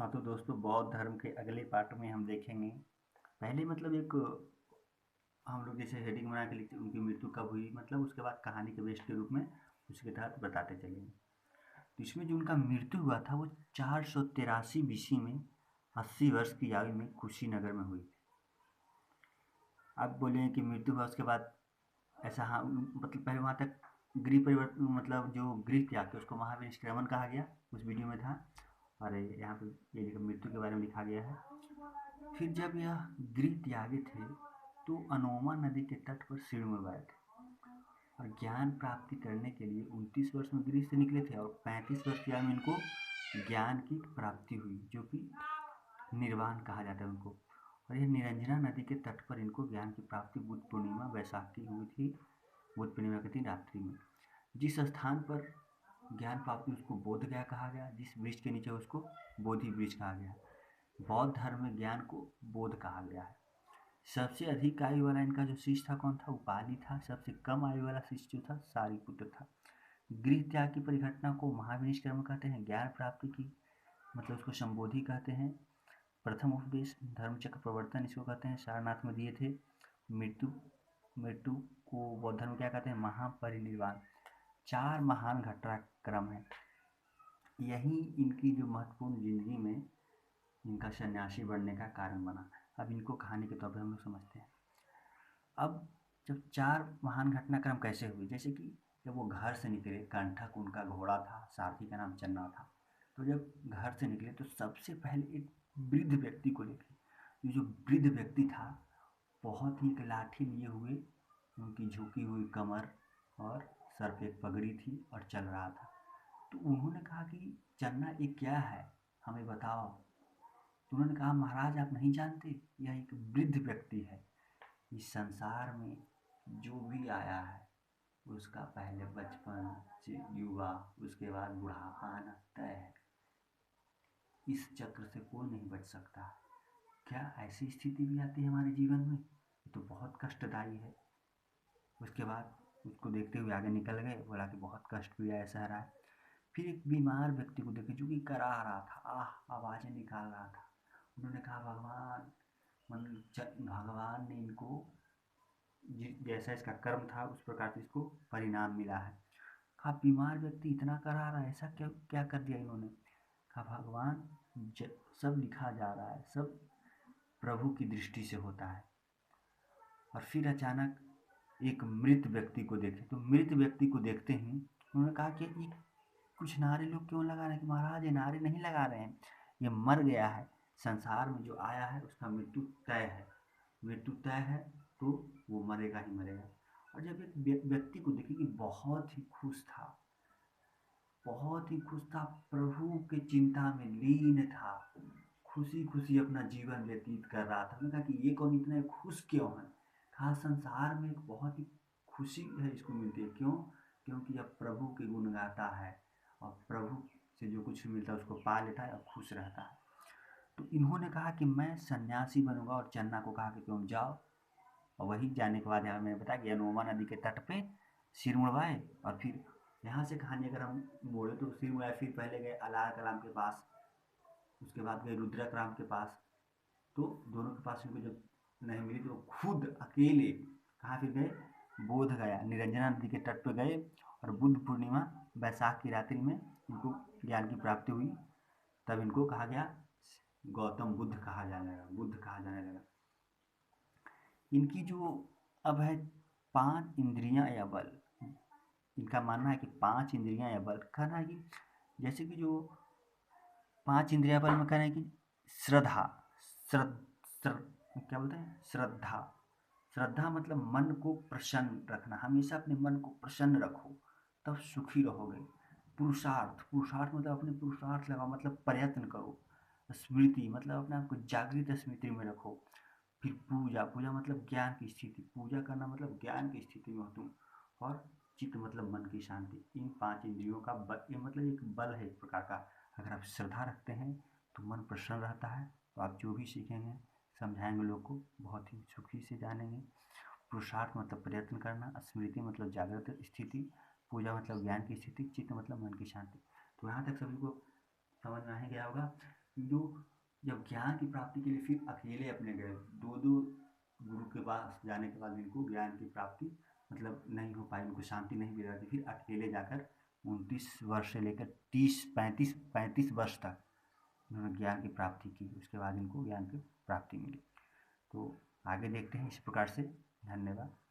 हाँ तो दोस्तों, बौद्ध धर्म के अगले पार्ट में हम देखेंगे। पहले मतलब एक हम लोग जैसे हेडिंग बना के लिखते उनकी मृत्यु कब हुई, मतलब उसके बाद कहानी के बेस के रूप में उसके तहत बताते चलेंगे। तो इसमें जो उनका मृत्यु हुआ था वो 483 बीसी में 80 वर्ष की आयु में कुशीनगर में हुई। अब बोले कि मृत्यु हुआ उसके बाद ऐसा, हाँ मतलब पहले वहाँ तक गृह परिवर्तन, मतलब जो गृह त्याग के उसको महावीर निष्क्रमण कहा गया, उस वीडियो में था। और यहाँ पे ये मृत्यु के बारे में लिखा गया है। फिर जब यह गृह त्यागी थे तो अनोमा नदी के तट पर सिर मुड़वाए थे और ज्ञान प्राप्ति करने के लिए 29 वर्ष में गृह से निकले थे और 35 वर्ष की आयु में इनको ज्ञान की प्राप्ति हुई, जो कि निर्वाण कहा जाता है उनको। और यह निरंजना नदी के तट पर इनको ज्ञान की प्राप्ति बुद्ध पूर्णिमा वैशाखी हुई थी, बुद्ध पूर्णिमा के दिन रात्रि में। जिस स्थान पर ज्ञान प्राप्ति उसको बोध गया कहा गया, जिस वृक्ष के नीचे उसको बोधि वृक्ष कहा गया। बौद्ध धर्म में ज्ञान को बोध कहा गया है। सबसे अधिक आयु वाला इनका जो शिष्य था कौन था? उपाली था। सबसे कम आयु वाला शिष्य जो था सारिपुत्र था। गृह त्याग की परिघटना को महावीर निष्क्रमण कहते हैं। ज्ञान प्राप्ति की मतलब उसको संबोधि कहते हैं। प्रथम उपदेश धर्मचक्र प्रवर्तन इसको कहते हैं, सारनाथ में दिए थे। मृत्यु को बौद्ध धर्म क्या कहते हैं? महापरिनिर्वाण। 4 महान घटनाक्रम है। यही इनकी जो महत्वपूर्ण जिंदगी में इनका सन्यासी बनने का कारण बना। अब इनको कहानी के तौर पर हम लोग समझते हैं। अब जब 4 महान घटनाक्रम कैसे हुए, जैसे कि जब वो घर से निकले, कंठक उनका घोड़ा था, सारथी का नाम चन्ना था। तो जब घर से निकले तो सबसे पहले एक वृद्ध व्यक्ति को देखे। ये जो वृद्ध व्यक्ति था बहुत ही एक लाठी लिए हुए, उनकी झुकी हुई कमर और सर पे एक पगड़ी थी और चल रहा था। तो उन्होंने कहा कि चन्ना ये क्या है, हमें बताओ। तो उन्होंने कहा महाराज आप नहीं जानते, यह एक वृद्ध व्यक्ति है। इस संसार में जो भी आया है उसका पहले बचपन से युवा, उसके बाद बुढ़ापा आना तय है। इस चक्र से कोई नहीं बच सकता। क्या ऐसी स्थिति भी आती है हमारे जीवन में? ये तो बहुत कष्टदायी है। उसके बाद उसको देखते हुए आगे निकल गए, बोला कि बहुत कष्ट भी है, सह रहा है। फिर एक बीमार व्यक्ति को देखे जो कि कराह रहा था, आवाज़ें निकाल रहा था। उन्होंने कहा भगवान ने इनको जैसा इसका कर्म था उस प्रकार से इसको परिणाम मिला है। कहा बीमार व्यक्ति इतना करा रहा है, ऐसा क्या क्या कर दिया इन्होंने? कहा भगवान सब लिखा जा रहा है, सब प्रभु की दृष्टि से होता है। और फिर अचानक एक मृत व्यक्ति को देखे। तो मृत व्यक्ति को देखते ही उन्होंने कहा कि ये कुछ नारे लोग क्यों लगा रहे हैं? कि महाराज ये नारे नहीं लगा रहे हैं, ये मर गया है। संसार में जो आया है उसका मृत्यु तय है। मृत्यु तय है तो वो मरेगा ही मरेगा। और जब एक व्यक्ति को देखे कि बहुत ही खुश था, बहुत ही खुश था, प्रभु के चिंता में लीन था, खुशी खुशी अपना जीवन व्यतीत कर रहा था। उन्होंने कहा कि ये कौन इतना खुश क्यों है? कहा संसार में एक बहुत ही खुशी है इसको मिलती है। क्यों? क्योंकि अब प्रभु के गुण गाता है और प्रभु से जो कुछ मिलता है उसको पा लेता है और खुश रहता है। तो इन्होंने कहा कि मैं सन्यासी बनूंगा और चन्ना को कहा कि तुम जाओ। और वही जाने के बाद यहाँ मैंने बताया कि अनोमा नदी के तट पे सिर मुड़वाए। और फिर यहाँ से कहानी अगर हम मोड़े तो सिर मुड़ाए, फिर पहले गए अलार कलाम के पास, उसके बाद गए रुद्रक राम के पास। तो दोनों के पास इनको जब नहीं मिली तो खुद अकेले कहाँ फिर गए? बोध गया, निरंजना नदी के तट पर गए। और बुद्ध पूर्णिमा बैसाख की रात्रि में इनको ज्ञान की प्राप्ति हुई। तब इनको कहा गया गौतम बुद्ध कहा जाने लगा, बुद्ध कहा जाने लगा। इनकी जो अब है 5 इंद्रियां या बल, इनका मानना है कि 5 इंद्रियां या बल, कहना है कि जैसे कि जो 5 इंद्रिया बल में कहना है कि श्रद्धा, क्या बोलते हैं? श्रद्धा। श्रद्धा मतलब मन को प्रसन्न रखना, हमेशा अपने मन को प्रसन्न रखो तब सुखी रहोगे। पुरुषार्थ, पुरुषार्थ मतलब अपने पुरुषार्थ लगाओ, मतलब प्रयत्न करो। स्मृति मतलब अपने आप को जागृत स्मृति में रखो। फिर पूजा, पूजा मतलब ज्ञान की स्थिति, पूजा करना मतलब ज्ञान की स्थिति में हो तुम। और चित्त मतलब मन की शांति। इन 5 इंद्रियों का बल, ये मतलब एक बल है एक प्रकार का। अगर आप श्रद्धा रखते हैं तो मन प्रसन्न रहता है, तो आप जो भी सीखेंगे समझाएंगे लोग को बहुत ही सुखी से जानेंगे। पुरुषार्थ मतलब प्रयत्न करना, स्मृति मतलब जागृत स्थिति, पूजा मतलब ज्ञान की स्थिति, चित्त मतलब मन की शांति। तो यहाँ तक सभी को समझ में आ ही गया होगा। जो जब ज्ञान की प्राप्ति के लिए फिर अकेले अपने गए, दो दो गुरु के पास जाने के बाद इनको ज्ञान की प्राप्ति मतलब नहीं हो पाई, उनको शांति नहीं मिल रही थी, फिर अकेले जाकर 29 वर्ष से लेकर 30 35 वर्ष तक उन्होंने ज्ञान की प्राप्ति की, उसके बाद इनको ज्ञान की प्राप्ति मिली। तो आगे देखते हैं इस प्रकार से। धन्यवाद।